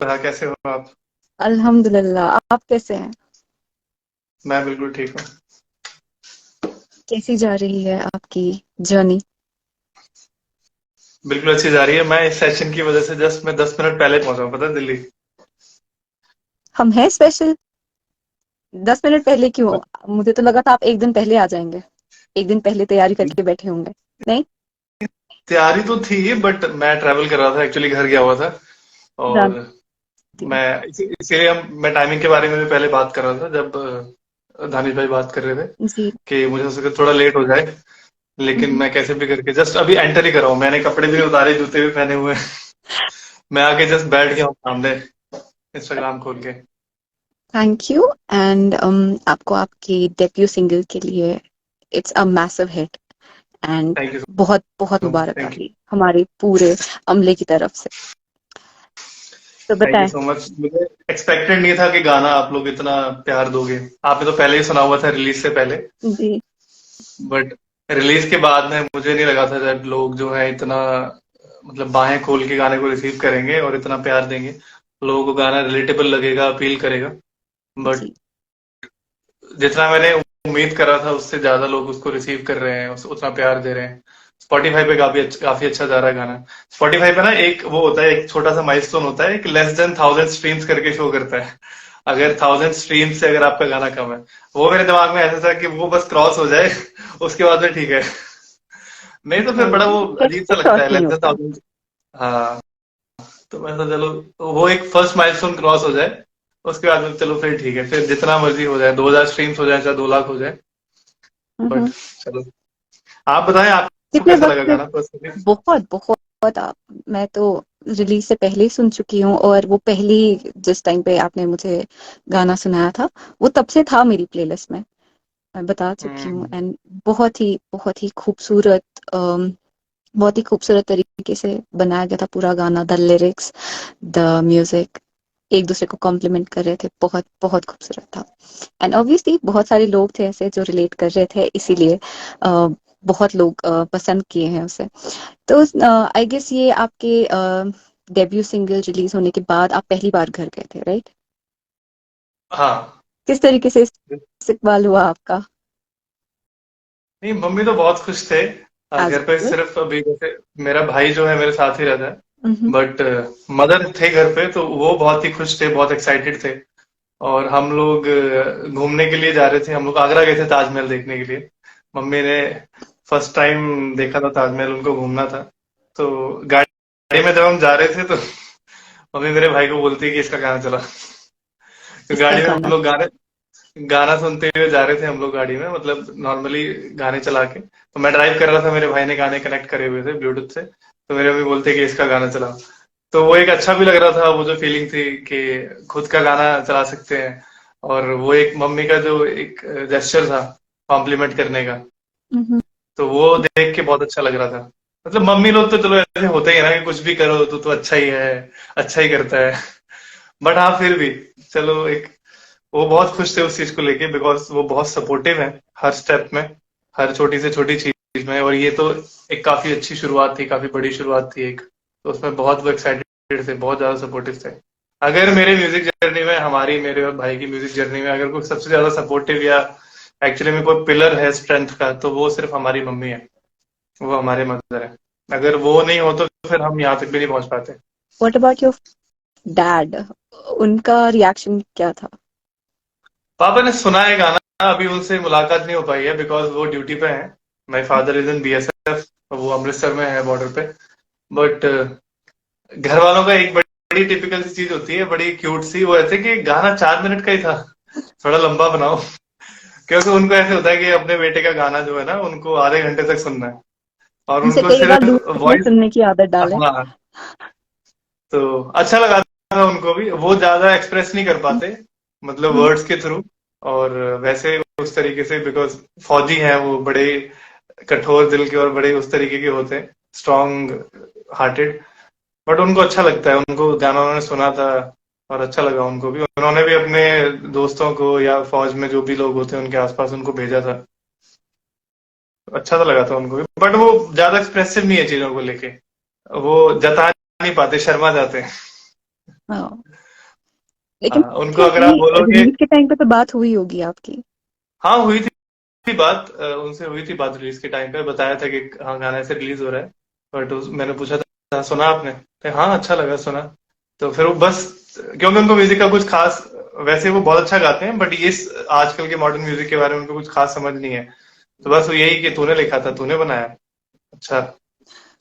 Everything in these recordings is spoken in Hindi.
कैसे हो आप? अल्हम्दुलिल्लाह। आप कैसे हैं? मैं बिल्कुल ठीक हूँ। कैसी जा रही है आपकी जर्नी? बिल्कुल अच्छी जा रही है। मैं इस सेशन की वजह से जस्ट मैं 10 मिनट पहले पहुंचा हूँ, पता है, दिल्ली। हम हैं स्पेशल। 10 मिनट पहले क्यों? मुझे तो लगा था आप एक दिन पहले आ जाएंगे। एक दिन पहले तैयारी करके बैठे होंगे। नहीं। तैयारी तो थी बट मैं ट्रैवल कर रहा था, एक्चुअली घर गया हुआ था। और जानती हूँ। इसीलिए मैं टाइमिंग के बारे में भी पहले बात कर रहा था जब दानिश भाई बात कर रहे थे जी। कि मुझे हो सके थोड़ा लेट हो जाए। लेकिन हम्म। मैं कैसे भी करके जस्ट अभी एंटर ही कर रहा हूँ, मैंने कपड़े भी नहीं उतारे, जूते भी पहने हुए हैं। मैं आके जस्ट बैठ गया हूँ सामने, इंस्टाग्राम खोल के। थैंक यू एंड आपको आपकी डेब्यू सिंगल के लिए it's a massive hit and thank you बहुत बहुत सो मच। Thank you. मुबारकबादी हमारे पूरे अमले की तरफ से। तो थैंक यू बताएं। So much. मुझे एक्सपेक्टेड नहीं था कि गाना आप लोग इतना प्यार दोगे। आपने तो पहले ही सुना हुआ था रिलीज से पहले। जी। बट रिलीज के बाद में मुझे नहीं लगा था जब लोग जो है इतना मतलब बाहें खोल के गाने को रिसीव करेंगे और इतना प्यार देंगे। लोगों को गाना रिलेटेबल लगेगा, अपील करेगा। बट जी। जितना मैंने उम्मीद करा था उससे ज्यादा लोग उसको रिसीव कर रहे हैं, उतना प्यार दे रहे हैं। स्पॉटिफाई पे काफी अच्छा जा रहा है गाना। स्पॉटिफाई पे ना एक वो होता है, एक छोटा सा माइलस्टोन होता है, एक लेस देन 1000 स्ट्रीम्स करके शो करता है। अगर 1000 स्ट्रीम से अगर आपका गाना कम है, वो मेरे दिमाग में ऐसा था कि वो बस क्रॉस हो जाए उसके बाद में ठीक है। नहीं तो फिर बड़ा वो अजीब सा कैसे लगता क्रॉस है, नहीं लेस देन होता? 1000। हाँ। तो मैं सोचा चलो वो एक फर्स्ट माइलस्टोन क्रॉस हो जाए, उसके बाद में चलो फिर ठीक है, फिर जितना मर्जी हो जाए, 2000 स्ट्रीम्स हो जाए चाहे 2 लाख हो जाए। बट हम्म। चलो, आप बताएं आपको कितने कैसा वक्त लगा से? गाना पर्सनली? बहुत बहुत आप। मैं तो रिलीज से पहले ही सुन चुकी हूँ और वो पहली जिस टाइम पे आपने मुझे गाना सुनाया था वो तब से था मेरी प्लेलिस्ट में। मैं बता चुकी हूँ हम्म। एंड बहुत ही खूबसूरत बहुत ही खूबसूरत तरीके से बनाया गया था पूरा गाना। द लिरिक्स, द म्यूजिक एक दूसरे को कॉम्प्लीमेंट कर रहे थे। बहुत बहुत खूबसूरत था एंड ऑब्वियसली बहुत सारे लोग थे ऐसे जो रिलेट कर रहे थे, इसीलिए बहुत लोग पसंद किए हैं उसे। तो आई गेस ये आपके डेब्यू सिंगल रिलीज होने के बाद आप पहली बार घर गए थे, राइट? हाँ। किस तरीके से इस्तेमाल हुआ आपका? नहीं, मम्मी तो बहुत खुश थे। एज घर पे गुड। सिर्फ अभी जैसे मेरा भाई जो है मेरे साथ ही रहता है, बट मदर थे घर पे, तो वो बहुत ही खुश थे, बहुत एक्साइटेड थे। और हम लोग घूमने के लिए जा रहे थे, हम लोग आगरा गए थे ताजमहल देखने के लिए। मम्मी ने फर्स्ट टाइम देखा था ताजमहल, उनको घूमना था। तो गाड़ी में जब हम जा रहे थे तो मम्मी मेरे भाई को बोलती है कि इसका गाना चला। तो इसका गाड़ी में हम गाना। लोग गाने गाना सुनते हुए जा रहे थे, हम लोग गाड़ी में मतलब नॉर्मली गाने चला के। तो मैं ड्राइव कर रहा था, मेरे भाई ने गाने कनेक्ट करे हुए थे ब्लूटूथ से, तो मेरे मम्मी बोलते कि इसका गाना चला। तो वो एक अच्छा भी लग रहा था, वो जो फीलिंग थी कि खुद का गाना चला सकते हैं। और वो एक मम्मी का जो एक जेस्चर था कॉम्प्लीमेंट करने का, हम्म। तो वो देख के बहुत अच्छा लग रहा था। मतलब मम्मी लोग तो चलो ऐसे होते ही है ना कि कुछ भी करो तो अच्छा ही है, अच्छा ही करता है। बट हाँ फिर भी चलो एक, वो बहुत खुश थे उस चीज को लेके, बिकॉज वो बहुत सपोर्टिव है हर स्टेप में, हर छोटी से छोटी चीज में। और ये तो एक काफी अच्छी शुरुआत थी, काफी बड़ी शुरुआत थी एक, तो उसमें बहुत वो एक्साइटेड थे, बहुत ज्यादा सपोर्टिव थे। अगर मेरे म्यूजिक जर्नी में, हमारी मेरे और भाई की म्यूजिक जर्नी में अगर कोई सबसे ज्यादा सपोर्टिव या एक्चुअली में कोई पिलर है स्ट्रेंथ का, तो वो सिर्फ हमारी मम्मी है, वो हमारे मदर है। अगर वो नहीं हो तो फिर हम यहाँ तक भी नहीं पहुंच पाते। What about your dad? उनका रिएक्शन क्या था? पापा ने सुना है गाना, अभी उनसे मुलाकात नहीं हो पाई है बिकॉज वो ड्यूटी पे हैं। My father is in BSF, वो अमृतसर में है बॉर्डर पे। बट घर वालों का एक बड़ी टिपिकल सी चीज होती है, बड़ी क्यूट सी, वो ऐसे कि गाना 4 मिनट का ही था, थोड़ा लंबा बनाओ। क्योंकि उनको ऐसे होता है कि अपने बेटे का गाना जो है ना उनको आधे घंटे तक सुनना है, और उनसे उनको कई बार सिर्फ लूप में वॉइस। सुनने की आदत डालें। हाँ, तो अच्छा लगा था उनको भी, वो ज्यादा एक्सप्रेस नहीं कर पाते मतलब हम्म। वर्ड्स के थ्रू। और वैसे उस तरीके से बिकॉज फौजी हैं, वो बड़े कठोर दिल के और बड़े उस तरीके के होते हैं, स्ट्रांग हार्टेड। बट उनको अच्छा लगता है, उनको गाना उन्होंने सुना था और अच्छा लगा उनको भी, उन्होंने भी अपने दोस्तों को या फौज में जो भी लोग होते हैं उनके आसपास उनको भेजा था। अच्छा तो लगा था उनको भी, बट वो ज्यादा एक्सप्रेसिव नहीं है चीजों को लेके, वो जता नहीं पाते, शर्मा जाते हैं। हाँ, लेकिन हाँ, उनको खैर अगर आप नहीं, बोलोगे। रिलीज के टाइम पे तो बात हुई होगी आपकी। हाँ, हुई थी बात, उनसे हुई थी बात रिलीज के टाइम पे, बताया था कि हाँ गाना ऐसे रिलीज हो रहा है। बट मैंने पूछा था सुना आपने, तो हाँ अच्छा लगा, सुना। तो फिर वो बस, क्योंकि उनको म्यूजिक का कुछ खास, वैसे वो बहुत अच्छा गाते हैं बट ये आजकल के मॉडर्न म्यूजिक के बारे में उनको कुछ खास समझ नहीं है। तो बस वो यही कि तूने लिखा था, तूने बनाया, अच्छा,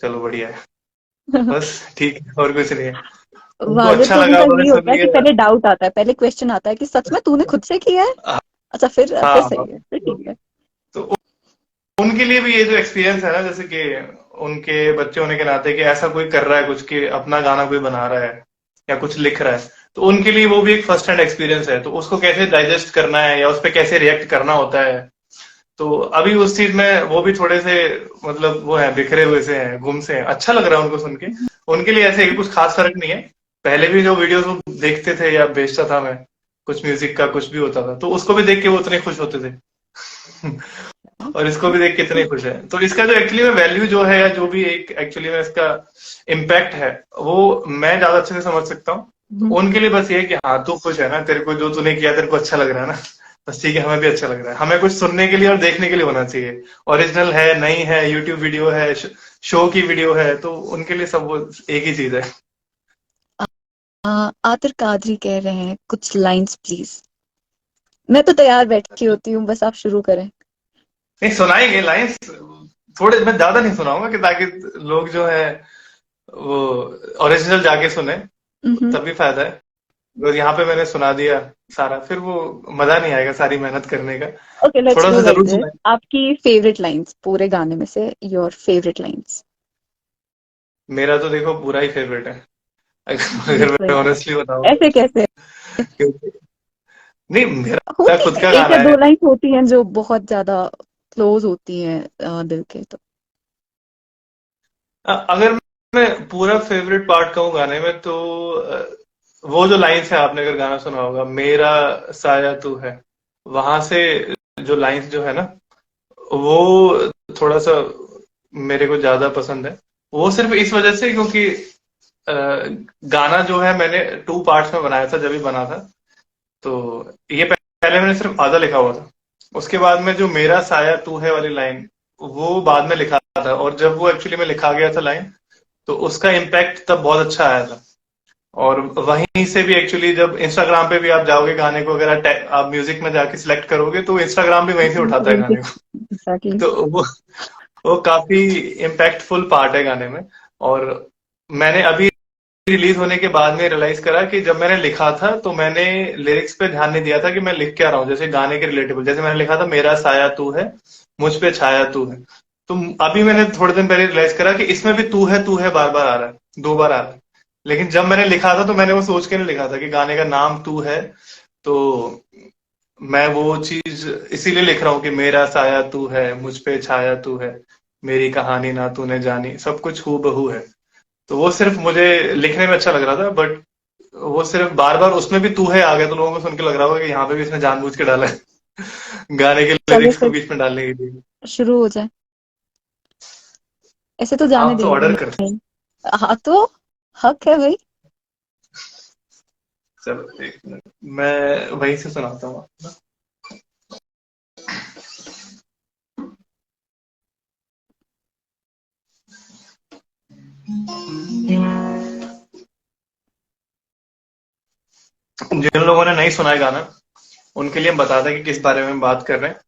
चलो बढ़िया है, बस ठीक है, और कुछ नहीं है। उनको वालिद अच्छा लोगों लगा, का उन्होंने यही सुन होता है कि लिया। पहले डाउट आता है, पहले क्वेश्चन आता है कि सच में तूने खुद से किया है। अच्छा, फिर हाँ, सही है, फिर ठीक है। तो उनके लिए भी ये जो एक्सपीरियंस है ना, जैसे कि उनके बच्चे होने के नाते कि ऐसा कोई कर रहा है कुछ, कि अपना गाना कोई बना रहा है या कुछ लिख रहा है, तो उनके लिए वो भी एक फर्स्ट हैंड एक्सपीरियंस है। तो उसको कैसे डाइजेस्ट करना है या उस पर कैसे रिएक्ट करना होता है, तो अभी उस चीज में वो भी थोड़े से, मतलब वो है, बिखरे हुए से हैं, गुम से हैं। अच्छा लग रहा है उनको सुन के। उनके लिए ऐसे कुछ खास फर्क नहीं है। पहले भी जो वीडियोस वो देखते थे या भेजता था मैं, कुछ म्यूजिक का कुछ भी होता था, तो उसको भी देख के वो उतने खुश होते थे। और इसको भी देख के इतने खुश है। तो इसका जो एक्चुअली में वैल्यू जो है, या जो भी एक एक्चुअली में इसका इम्पैक्ट है, वो मैं ज्यादा अच्छे से समझ सकता हूँ। तो हम्म। उनके लिए बस ये है कि हाँ तू खुश है ना, तेरे को जो तूने किया तेरे को अच्छा लग रहा है ना, बस ठीक है, हमें भी अच्छा लग रहा है। हमें कुछ सुनने के लिए और देखने के लिए होना चाहिए। ओरिजिनल है नहीं है, यूट्यूब वीडियो है, शो की वीडियो है, तो उनके लिए सब वो एक ही चीज है। आतिर कादरी कह रहे हैं कुछ लाइंस प्लीज। मैं तो तैयार बैठी होती हूँ, बस आप शुरू करें। नहीं, सुनाएंगे लाइंस, थोड़े, मैं ज्यादा नहीं सुनाऊंगा कि ताकि लोग जो है वो ओरिजिनल जाके सुने, हम्म। तब भी फायदा है। और यहाँ पे मैंने सुना दिया सारा, फिर वो मजा नहीं आएगा सारी मेहनत करने का। ओके, लेट्स थोड़ा डू सा लाइक जरूर दिस। सुनाए। आपकी फेवरेट लाइंस पूरे गाने में से, योर फेवरेट लाइंस। मेरा तो देखो पूरा ही फेवरेट है, अगर जस्ट मैं लाइक दैट। ऑनेस्टली बताऊं ऐसे कैसे? तो। नहीं, मेरा होती खुद है का एक गाना या है। दो लाइंस होती हैं जो बहुत ज्यादा क्लोज होती हैं दिल के, तो। अगर मैं पूरा फेवरेट पार्ट कहूँ गाने में, तो वो जो लाइंस है, आपने अगर गाना सुना होगा, मेरा साया तू है, वहां से जो लाइंस जो है ना, वो थोड़ा सा मेरे को ज्यादा पसंद है। वो सिर्फ इस वजह से क्योंकि अ, गाना जो है मैंने 2 पार्ट्स में बनाया था, जब भी बना था। तो ये पहले मैंने सिर्फ आधा लिखा हुआ था। उसके बाद में जो मेरा साया तू है वाली लाइन, वो बाद में लिखा था। और जब वो एक्चुअली में लिखा गया था लाइन, तो उसका इम्पैक्ट तब बहुत अच्छा आया था। और वहीं से भी एक्चुअली, जब इंस्टाग्राम पे भी आप जाओगे गाने को, अगर आप म्यूजिक में जाके सिलेक्ट करोगे, तो इंस्टाग्राम भी वहीं से उठाता है गाने को। एग्जैक्टली। तो वो काफी इम्पैक्टफुल पार्ट है गाने में। और मैंने अभी रिलीज होने के बाद में रियलाइज करा कि जब मैंने लिखा था, तो मैंने लिरिक्स पे ध्यान नहीं दिया था कि मैं लिख क्या रहा हूँ, जैसे गाने के रिलेटेबल। जैसे मैंने लिखा था मेरा साया तू है, मुझ पे छाया तू है। तो अभी मैंने थोड़े दिन पहले रियलाइज करा कि इसमें भी तू है बार बार आ रहा है, 2 बार आ रहा है। लेकिन जब मैंने लिखा था, तो मैंने वो सोच के नहीं लिखा था कि गाने का नाम तू है। तो मैं वो चीज इसीलिए लिख रहा हूँ कि मेरा साया तू है, मुझ पे छाया तू है, मेरी कहानी ना तूने जानी, सब कुछ हूबहू है। तो वो सिर्फ मुझे लिखने में अच्छा लग रहा था, बट वो सिर्फ बार बार उसमें भी तू है आ गया, तो लोगों को सुन के लग रहा होगा कि यहाँ पे भी इसने जानबूझ के डाला है, गाने के चलिए लिरिक्स को फिर बीच में डालने के लिए। शुरू हो जाए, ऐसे तो जाने आप तो देंगे ऑर्डर कर, नहीं। हाँ तो हक है भाई। चलो 1 मिनट, मैं वहीं से सुनाता हूँ। जिन लोगों ने नहीं सुना है गाना, उनके लिए हम बता दें कि किस बारे में हम बात कर रहे हैं।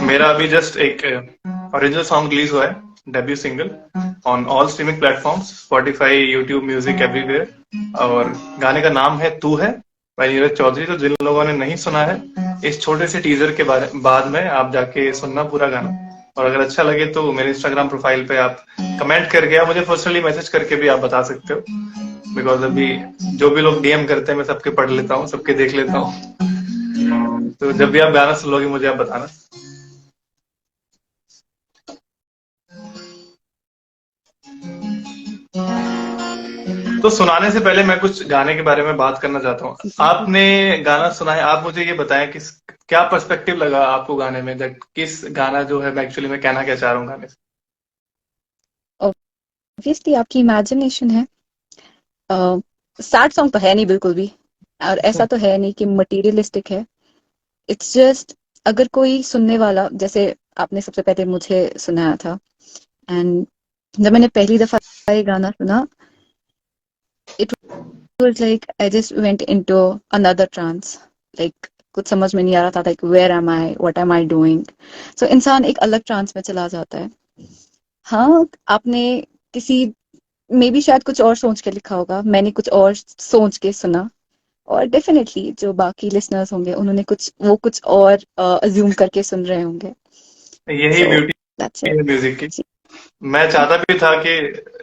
मेरा अभी जस्ट एक ओरिजिनल सॉन्ग रिलीज हुआ है, debut single, on all streaming platforms, Spotify, YouTube music, everywhere. और गाने का नाम है तू है, भाई नीरज चौधरी। तो जिन लोगों ने नहीं सुना है, इस छोटे से टीजर के बारे बाद में आप जाके सुनना पूरा गाना। और अगर अच्छा लगे तो मेरे इंस्टाग्राम प्रोफाइल पे आप कमेंट करके या मुझे पर्सनली मैसेज करके भी आप बता सकते हो। बिकॉज अभी जो भी लोग डीएम करते हैं, मैं सबके पढ़ लेता हूँ, सबके देख लेता हूँ। तो जब भी आप गाना सुन लोगे, मुझे आप बताना। तो सुनाने से पहले मैं कुछ गाने के बारे में बात करना चाहता हूँ। जी जी। आपने गाना सुना है, आप मुझे ये बताएं कि क्या पर्सपेक्टिव लगा आपको गाने में, दैट किस गाना जो है मैं एक्चुअली में कहना क्या चाह रहा हूँ गाने से। ऑब्वियसली आपकी इमेजिनेशन है। सैड सॉन्ग तो है नहीं बिल्कुल भी, और ऐसा तो है नहीं कि मटीरियलिस्टिक है। इट्स जस्ट, अगर कोई सुनने वाला, जैसे आपने सबसे पहले मुझे सुनाया था, एंड जब मैंने पहली दफा ये गाना सुना, it was like I just went into another trance. Like कुछ समझ में नहीं आ रहा था, like where am I, what am I doing. So इंसान एक अलग ट्रांस में चला जाता है। हाँ, आपने किसी, मे बी शायद कुछ और सोच के लिखा होगा, मैंने कुछ और सोच के सुना, और डेफिनेटली जो बाकी लिसनर्स होंगे उन्होंने कुछ और अज्यूम करके सुन रहे होंगे। यही सो ब्यूटी दैट्स है म्यूजिक की। मैं चाहता भी था कि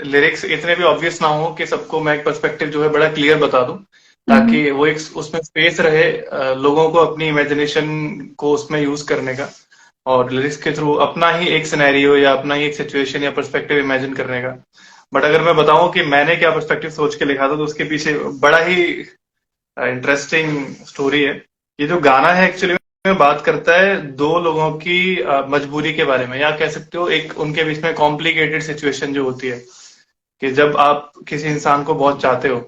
लिरिक्स इतने भी ऑब्वियस ना हो कि सबको मैं एक पर्सपेक्टिव जो है बड़ा क्लियर बता दूं, इट। ताकि वो एक उसमें स्पेस रहे लोगों को अपनी इमेजिनेशन को उसमें यूज करने का, और लिरिक्स के थ्रू अपना ही एक सिनेरियो या अपना ही एक सिचुएशन या पर्सपेक्टिव इमेजिन करने का। बट अगर मैं बताऊं कि मैंने क्या पर्सपेक्टिव सोच के लिखा था, तो उसके पीछे बड़ा ही इंटरेस्टिंग स्टोरी है। ये जो गाना है एक्चुअली में बात करता है दो लोगों की मजबूरी के बारे में, या कह सकते हो एक उनके बीच में कॉम्प्लिकेटेड सिचुएशन जो होती है, कि जब आप किसी इंसान को बहुत चाहते हो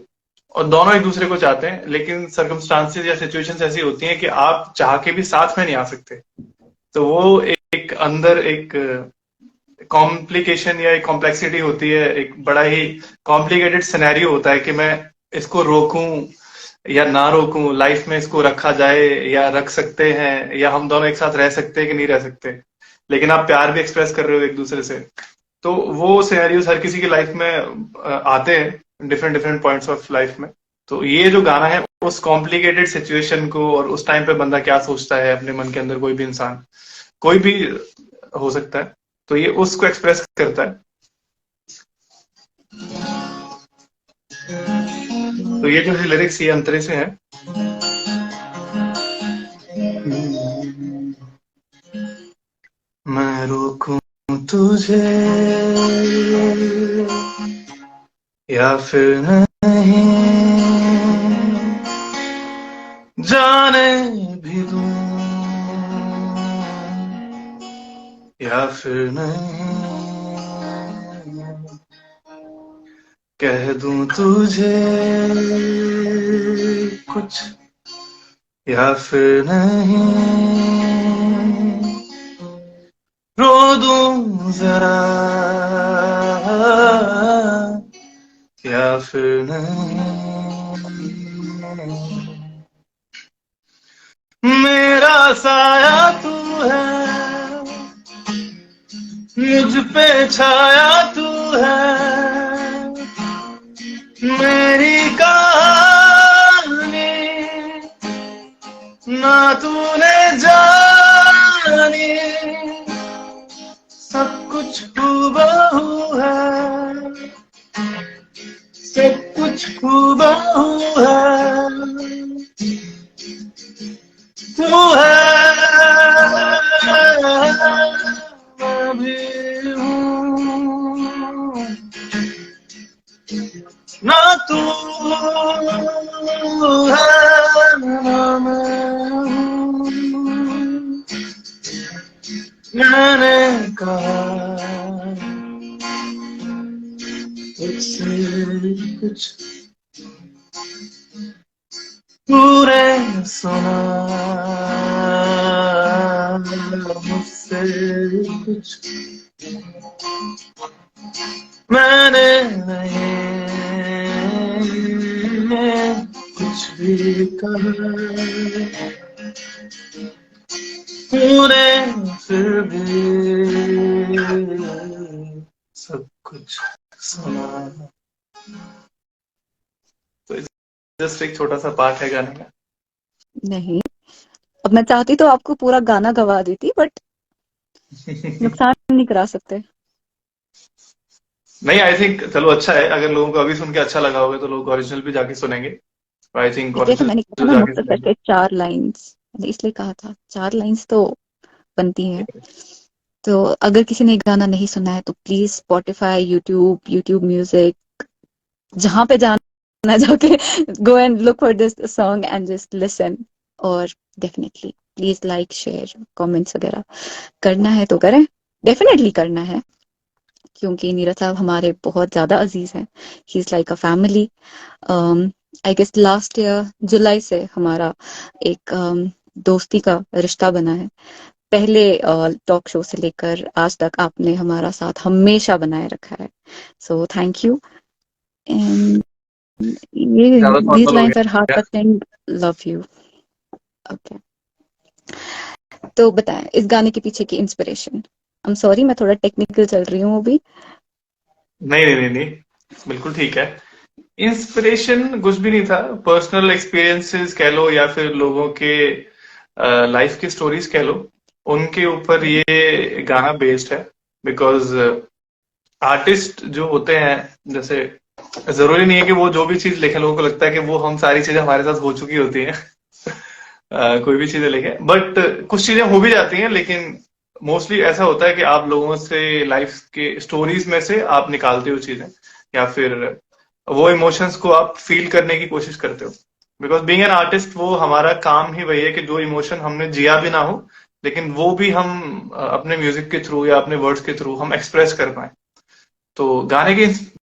और दोनों एक दूसरे को चाहते हैं, लेकिन सर्कमस्टांसेस या सिचुएशंस ऐसी होती हैं कि आप चाह के भी साथ में नहीं आ सकते। तो वो एक अंदर एक कॉम्प्लिकेशन या एक कॉम्प्लेक्सिटी होती है, एक बड़ा ही कॉम्प्लिकेटेड सिनेरियो होता है कि मैं इसको रोकूं या ना रोकूं, लाइफ में इसको रखा जाए या रख सकते हैं, या हम दोनों एक साथ रह सकते हैं कि नहीं रह सकते, लेकिन आप प्यार भी एक्सप्रेस कर रहे हो एक दूसरे से। तो वो सिनेरियोस हर किसी की लाइफ में आते हैं, different different points of life में। तो ये जो गाना है उस कॉम्प्लिकेटेड सिचुएशन को, और उस टाइम पे बंदा क्या सोचता है अपने मन के अंदर, कोई भी इंसान, कोई भी हो सकता है, तो ये उसको एक्सप्रेस करता है। तो ये जो है लिरिक्स, ये अंतरे से है। मैं रोकूं तुझे या फिर नहीं, जाने भी दूं या फिर नहीं, कह दूं तुझे कुछ या फिर नहीं, रो दूं जरा या फिर नहीं, मेरा साया तू है, मुझ पे छाया तू है, मेरी कहानी ना तूने जानी, सब कुछ हूबहू है, सब कुछ हूबहू है, तू है मैं भी हूँ, ना तू है ना मैं हूँ। मैंने कहा तुझसे कुछ, तूने सुना मुझसे कुछ, मैंने नहीं कुछ भी कहा, तूने फिर भी सब कुछ सुना। तो जस्ट एक छोटा सा पार्ट है गाने का। नहीं, अब मैं चाहती तो आपको पूरा गाना गवा देती, बट नुकसान नहीं करा सकते। नहीं, आई थिंक चलो अच्छा है, अगर लोगों को अभी सुन के अच्छा लगा होगा तो लोग ओरिजिनल भी जाके सुनेंगे। आई थिंक इसलिए तो ओरिजिनल मैंने कहा जो ना, जाके मुख्तसर सुनेंगे। से 4 लाइंस, मैंने इसलिए कहा था 4 लाइंस तो बनती हैं। तो अगर किसी ने गाना नहीं सुना है तो प्लीज स्पॉटिफाई, यूट्यूब म्यूजिक, जहां पे जाना है जाके go and look for this song and just listen. और definitely please like, share, comments वगैरह करना है तो करें, डेफिनेटली करना है। क्योंकि नीरज साहब हमारे बहुत ज्यादा अजीज हैं। He is like a family. I guess last year July से हमारा एक दोस्ती का रिश्ता बना है। पहले टॉक शो से लेकर आज तक आपने हमारा साथ हमेशा बनाए रखा है। So thank you. एंड ये ज्यादा दीज फॉर्मल हो लाइन्स आर हार्ट गया। टचिंग। Love you. ओके, तो बताएं इस गाने के पीछे की इंस्पिरेशन। आई एम सॉरी, मैं थोड़ा टेक्निकल चल रही हूँ अभी। नहीं नहीं नहीं नहीं, बिल्कुल ठीक है। इंस्पिरेशन कुछ भी नहीं था, पर्सनल एक्सपीरियंसेस कह लो या फिर लोगों के लाइफ की स्टोरीज कह लो, उनके ऊपर ये गाना बेस्ड है। बिकॉज आर्टिस्ट जो होते हैं, जैसे जरूरी नहीं है कि वो जो भी चीज लिखे लोगों को लगता है कि वो हम सारी चीजें हमारे साथ हो चुकी होती हैं। कोई भी चीजें लिखे, बट कुछ चीजें हो भी जाती हैं, लेकिन मोस्टली ऐसा होता है कि आप लोगों से लाइफ के स्टोरीज में से आप निकालते हो चीजें, या फिर वो इमोशंस को आप फील करने की कोशिश करते हो। बिकॉज बीइंग एन आर्टिस्ट, वो हमारा काम ही वही है कि जो इमोशन हमने जिया भी ना हो, लेकिन वो भी हम अपने म्यूजिक के थ्रू या अपने वर्ड्स के थ्रू हम एक्सप्रेस कर पाए। तो गाने के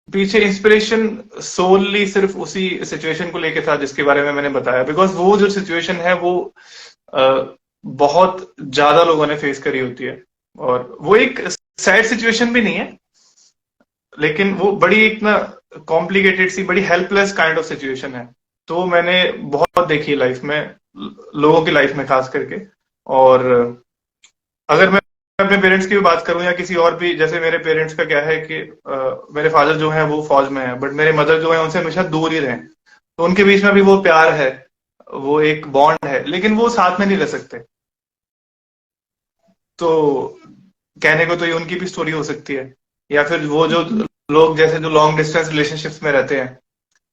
पीछे इंस्पिरेशन सोलली सिर्फ उसी सिचुएशन को लेके था जिसके बारे में मैंने बताया। बिकॉज वो जो सिचुएशन है वो अ, बहुत ज्यादा लोगों ने फेस करी होती है, और वो एक सैड सिचुएशन भी नहीं है, लेकिन वो बड़ी एक ना कॉम्प्लिकेटेड सी, बड़ी हेल्पलेस काइंड ऑफ सिचुएशन है। तो मैंने बहुत देखी लाइफ में, लोगों की लाइफ में खास करके। और अगर मैं अपने पेरेंट्स की भी बात करूं या किसी और भी, जैसे मेरे पेरेंट्स का क्या है कि मेरे फादर जो हैं वो फौज में हैं, बट मेरे मदर जो है उनसे हमेशा दूर ही रहे, तो उनके बीच में भी वो प्यार है, वो एक बॉन्ड है, लेकिन वो साथ में नहीं रह सकते। तो कहने को तो ये उनकी भी स्टोरी हो सकती है। या फिर वो जो लोग जैसे जो लॉन्ग डिस्टेंस रिलेशनशिप्स में रहते हैं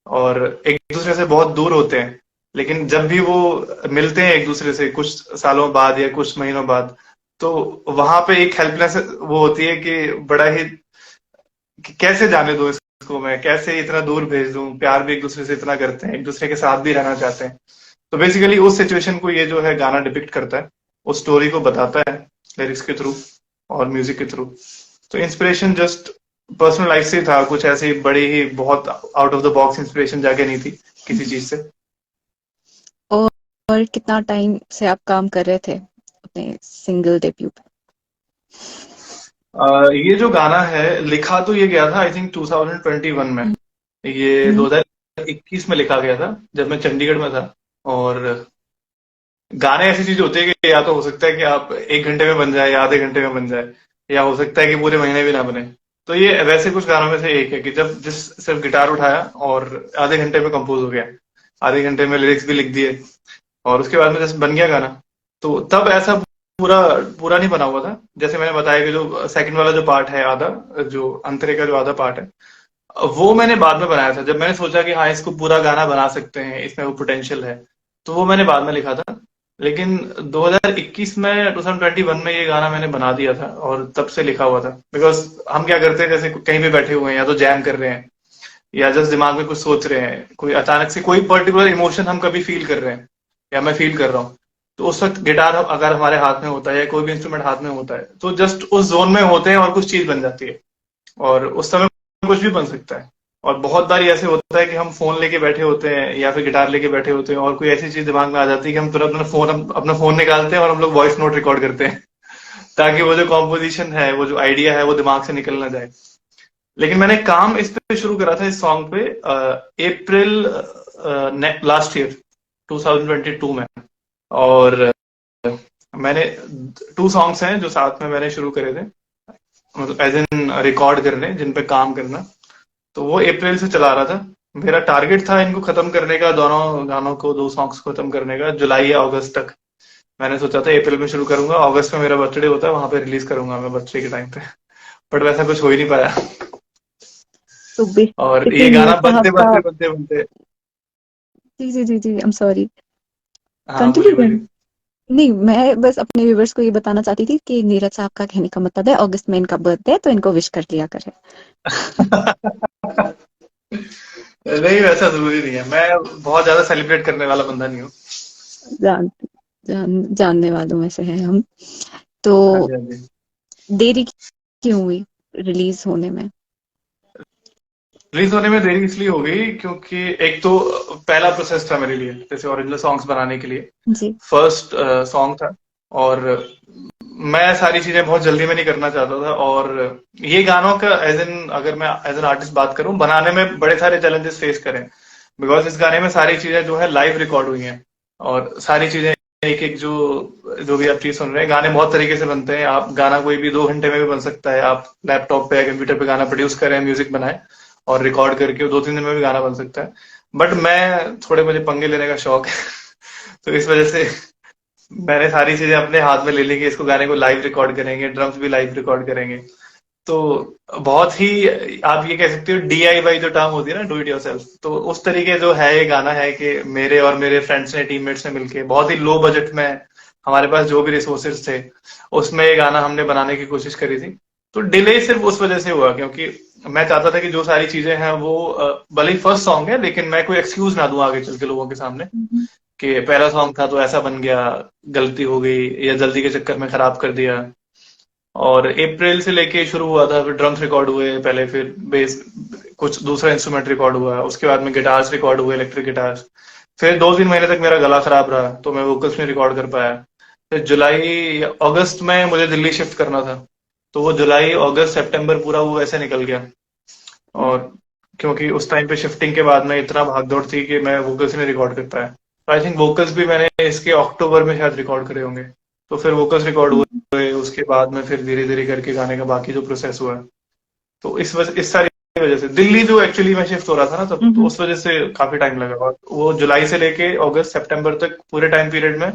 और एक दूसरे से बहुत दूर होते हैं, लेकिन जब भी वो मिलते हैं एक दूसरे से कुछ सालों बाद या कुछ महीनों बाद, तो वहां पे एक हेल्पलेस वो होती है कि बड़ा ही, कि कैसे जाने दो इसको, मैं कैसे इतना दूर भेज दूं, प्यार भी एक दूसरे से इतना करते हैं, एक दूसरे के साथ भी रहना चाहते हैं। तो बेसिकली उस सिचुएशन को ये जो है गाना डिपिक्ट करता है, उस स्टोरी को बताता है लिरिक्स के थ्रू और म्यूजिक के थ्रू। तो इंस्पिरेशन जस्ट पर्सनल लाइफ से था, कुछ ऐसे बड़ी ही बहुत out of the box inspiration जाके नहीं थी किसी चीज से। और, और कितना टाइम से आप काम कर रहे थे अपने सिंगल डेब्यू पे? ये जो गाना है लिखा तो ये गया था आई थिंक 2021 में। ये हम्म। 2021 में लिखा गया था जब मैं चंडीगढ़ में था। और गाने ऐसी चीज होती है कि या तो हो सकता है कि आप 1 घंटे में बन जाए या आधे घंटे में बन जाए, या हो सकता है कि पूरे महीने भी ना बने। तो ये वैसे कुछ गानों में से एक है कि जब जिस सिर्फ गिटार उठाया और आधे घंटे में कंपोज हो गया, आधे घंटे में लिरिक्स भी लिख दिए, और उसके बाद में जैसे बन गया गाना। तो तब ऐसा पूरा पूरा नहीं बना हुआ था। जैसे मैंने बताया कि जो सेकंड वाला जो पार्ट है आधा, जो अंतरे का जो आधा पार्ट है, वो मैंने बाद में बनाया था जब मैंने सोचा कि हाँ इसको पूरा गाना बना सकते हैं, इसमें वो पोटेंशियल है। तो वो मैंने बाद में लिखा था। लेकिन 2021 में 2021 में ये गाना मैंने बना दिया था और तब से लिखा हुआ था। बिकॉज हम क्या करते हैं, जैसे कहीं भी बैठे हुए हैं या तो जैम कर रहे हैं या जस्ट दिमाग में कुछ सोच रहे हैं, कोई अचानक से कोई पर्टिकुलर इमोशन हम कभी फील कर रहे हैं या मैं फील कर रहा हूँ, तो उस वक्त गिटार अगर हमारे हाथ में होता है या कोई भी इंस्ट्रूमेंट हाथ में होता है, तो जस्ट उस जोन में होते हैं और कुछ चीज बन जाती है। और उस समय कुछ भी बन सकता है। और बहुत बार ऐसे होता है कि हम फोन लेके बैठे होते हैं या फिर गिटार लेके बैठे होते हैं और कोई ऐसी चीज दिमाग में आ जाती है कि हम तुरंत अपना फोन निकालते हैं और हम लोग वॉइस नोट रिकॉर्ड करते हैं, ताकि वो जो कॉम्पोजिशन है, वो जो आइडिया है, वो दिमाग से निकल ना जाए। लेकिन मैंने काम इस पे शुरू करा था, इस सॉन्ग पे, अप्रैल लास्ट ईयर 2022 में। और मैंने 2 सॉन्ग्स हैं जो साथ में मैंने शुरू करे थे, मतलब एज इन रिकॉर्ड करने, जिन पे काम करना। तो वो अप्रैल से चला रहा था। मेरा टारगेट था इनको खत्म करने का, दोनों गानों को, 2 सॉन्ग्स को खत्म करने का जुलाई या अगस्त तक। मैंने सोचा था अप्रैल में शुरू करूंगा, अगस्त में मेरा बर्थडे होता है, वहां पे रिलीज करूंगा मैं बर्थडे के टाइम पे। बट वैसा कुछ हो ही नहीं पाया। तो और बेसिकली ये गाना नीरज साहब बनते का। बनते बनते बनते, जी जी जी जी, आई एम सॉरी, हाँ कंटिन्यू बोलिए करें। बोलिए। नहीं, मैं बस अपने व्यूवर्स को ये बताना चाहती थी कि नीरज साहब का कहने का मतलब है अगस्त में इनका बर्थडे है, तो इनको विश कर लिया करें। नहीं, वैसा जरूरी नहीं है, मैं बहुत ज्यादा सेलिब्रेट करने वाला बंदा नहीं हूँ। जान, जानने वालों में से हैं हम। तो हाँ जी हाँ जी। देरी क्यों हुई? रिलीज होने में? रिलीज होने में देरी इसलिए हो गई क्योंकि एक तो पहला प्रोसेस था मेरे लिए, जैसे ओरिजिनल सॉन्ग्स बनाने के लिए जी। फर्स्ट सॉन्ग था। और मैं सारी चीजें बहुत जल्दी में नहीं करना चाहता था। और ये गानों का एज एन, अगर मैं एज एन आर्टिस्ट बात करूं, बनाने में बड़े सारे चैलेंजेस फेस करें। बिकॉज इस गाने में सारी चीजें जो है लाइव रिकॉर्ड हुई हैं। और सारी चीजें एक एक जो जो भी आप चीज सुन रहे हैं, गाने बहुत तरीके से बनते हैं। आप गाना कोई भी 2 घंटे में भी बन सकता है। आप लैपटॉप पे या कंप्यूटर पे गाना प्रोड्यूस करें, म्यूजिक बनाए और रिकॉर्ड करके वो 2-3 दिन में भी गाना बन सकता है। बट मैं थोड़े, मुझे पंगे लेने का शौक है। तो इस वजह से मैंने सारी चीजें अपने हाथ में ले ली कि इसको, गाने को लाइव रिकॉर्ड करेंगे, ड्रम्स भी लाइव रिकॉर्ड करेंगे। तो बहुत ही, आप ये कह सकते हो DIY जो टर्म होती है ना, डू इट योरसेल्फ, तो उस तरीके जो है ये गाना है कि मेरे और मेरे फ्रेंड्स ने, टीममेट्स ने मिलके बहुत ही लो बजट में, हमारे पास जो भी रिसोर्सेज थे उसमें ये गाना हमने बनाने की कोशिश करी थी। तो डिले सिर्फ उस वजह से हुआ क्योंकि मैं चाहता था कि जो सारी चीजें हैं वो भले ही फर्स्ट सॉन्ग है लेकिन मैं कोई एक्सक्यूज ना दूं आगे चल के लोगों के सामने हम्म। कि पहला सॉन्ग था तो ऐसा बन गया, गलती हो गई या जल्दी के चक्कर में खराब कर दिया। और अप्रैल से लेके शुरू हुआ था, फिर ड्रम्स रिकॉर्ड हुए पहले, फिर बेस, कुछ दूसरा इंस्ट्रूमेंट रिकॉर्ड हुआ, उसके बाद में गिटार्स रिकॉर्ड हुए, इलेक्ट्रिक गिटार्स। फिर 2-3 महीने तक मेरा गला खराब रहा तो मैं वोकल्स में रिकॉर्ड कर पाया। फिर जुलाई अगस्त में मुझे दिल्ली शिफ्ट करना था, तो वो जुलाई अगस्त सितंबर पूरा वो ऐसे निकल गया। और क्योंकि उस टाइम पे शिफ्टिंग के बाद में इतना भागदौड़ थी कि मैं वोकल्स नहीं रिकॉर्ड कर पाया। तो आई थिंक वोकल्स भी मैंने इसके अक्टूबर में शायद रिकॉर्ड करे होंगे। तो फिर वोकल्स रिकॉर्ड हुए, उसके बाद में फिर धीरे धीरे करके गाने का बाकी जो प्रोसेस हुआ है। तो इस सारी वजह से दिल्ली जो एक्चुअली मैं शिफ्ट हो रहा था ना तब, तो हम्म। उस वजह से काफी टाइम लगा। और वो जुलाई से लेके अगस्त सितंबर तक पूरे टाइम पीरियड में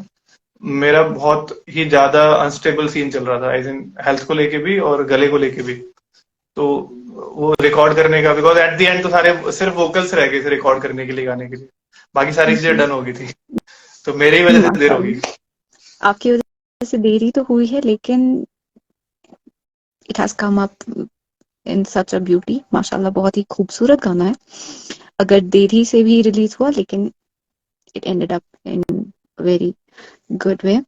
मेरा बहुत ही ज्यादा अनस्टेबल सीन चल रहा था, आई थिंक हेल्थ को लेके भी और गले को लेके भी। तो वो रिकॉर्ड करने का, बिकॉज एट द एंड तो सारे सिर्फ वोकल्स रह गए थे रिकॉर्ड करने के लिए, गाने के लिए बाकी सारी चीजें जी। डन हो गई थी। तो मेरी ही वजह से देर हो गई। माशाल्लाह, आपकी वजह से देरी तो हुई है लेकिन it has come up in such a beauty. माशाल्लाह, बहुत ही खूबसूरत गाना है। अगर देरी से भी रिलीज हुआ लेकिन it ended up in very good way.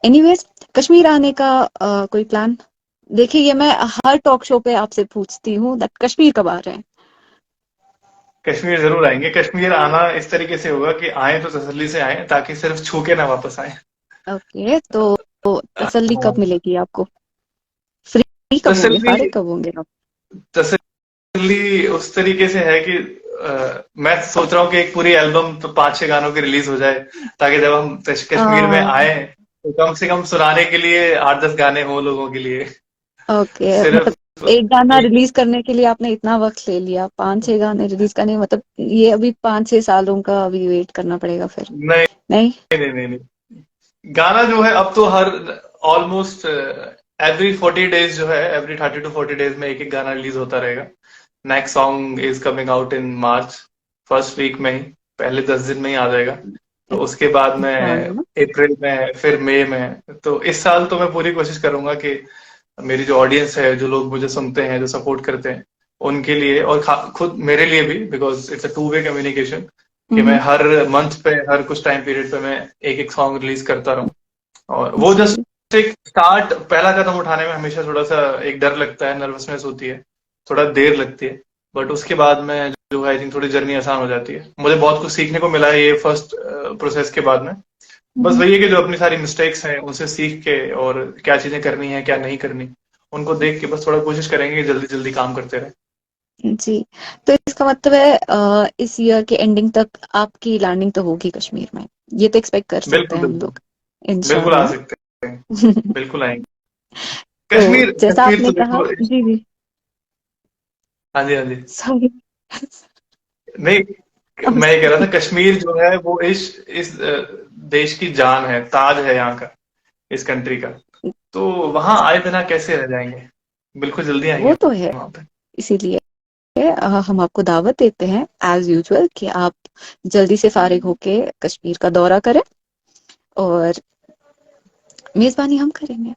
Anyways, Kashmir आने का कोई प्लान? देखिए, ये मैं हर टॉक शो पे आपसे पूछती हूँ दैट कश्मीर कब आ रहे हैं। कश्मीर जरूर आएंगे। कश्मीर आना इस तरीके से होगा कि आए तो तसल्ली से आए, ताकि सिर्फ छू के ना वापस आए। ओके, तो तसल्ली कब हाँ, मिलेगी आपको? फ्री कब होंगे, तसल्ली, फारिग कब होंगे आप? तसल्ली उस तरीके से है कि मैं सोच रहा हूँ कि एक पूरी एल्बम तो 5-6 गानों की रिलीज हो जाए, ताकि जब हम कश्मीर में आए तो कम से कम सुनाने के लिए 8-10 गाने हो लोगों के लिए। ओके, सिर्फ मतलब एक गाना एक, रिलीज करने के लिए आपने इतना वक्त ले लिया? 5-6 गाने रिलीज करने, मतलब ये अभी 5-6 सालों का अभी वेट करना पड़ेगा फिर? नहीं नहीं। नहीं नहीं नहीं, गाना जो है अब तो हर ऑलमोस्ट एवरी 40 डेज जो है, एवरी 30 to 40 डेज में एक एक गाना रिलीज होता रहेगा। Next song is coming out in March, first week में ही, पहले 10 दिन में ही आ जाएगा। तो उसके बाद में इंशाल्लाह। अप्रैल में, फिर मई में। तो इस साल तो मैं पूरी कोशिश करूंगा कि मेरी जो ऑडियंस है, जो लोग मुझे सुनते हैं, जो सपोर्ट करते हैं, उनके लिए और खुद मेरे लिए भी, because it's a 2 way communication, कि मैं हम्म। हर मंथ पे, हर कुछ टाइम पीरियड पे मैं एक एक सॉन्ग रिलीज करता रहूं। और वो जी। जस्ट एक स्टार्ट, पहला कदम उठाने में हमेशा थोड़ा सा एक डर लगता है, नर्वसनेस होती है, थोड़ा देर लगती है। बट उसके बाद में जो है आई थिंक थोड़ी जर्नी आसान हो जाती है। मुझे बहुत कुछ सीखने को मिला है ये फर्स्ट प्रोसेस के बाद में। बस हम्म। वही है कि जो अपनी सारी मिस्टेक्स हैं उनसे सीख के, और क्या चीजें करनी है क्या नहीं करनी, उनको देख के बस थोड़ा कोशिश करेंगे कि जल्दी जल्दी काम करते रहे। जी, तो इसका मतलब है इस ईयर के एंडिंग तक आपकी लैंडिंग तो होगी कश्मीर में, ये तो एक्सपेक्ट कर सकते बिल्कुल हैं हम बिल्कुल, लोग, बिल्कुल आ इंशाल्लाह। सकते हैं, बिल्कुल आएंगे। तो कश्मीर, जैसा कश्मीर आपने तो कहा, देखो। जी जी, हाँ जी, हाँ जी। सॉरी। नहीं, मैं ये कह रहा था कश्मीर जो है वो इस देश की जान है, ताज है यहाँ का, इस कंट्री का। तो वहां आए बिना कैसे रह जाएंगे। बिल्कुल जल्दी वो आएंगे तो है, वहां पे। इसीलिए हम आपको दावत देते हैं एज यूजुअल कि आप जल्दी से फारिग होके कश्मीर का दौरा करें और मेजबानी हम करेंगे।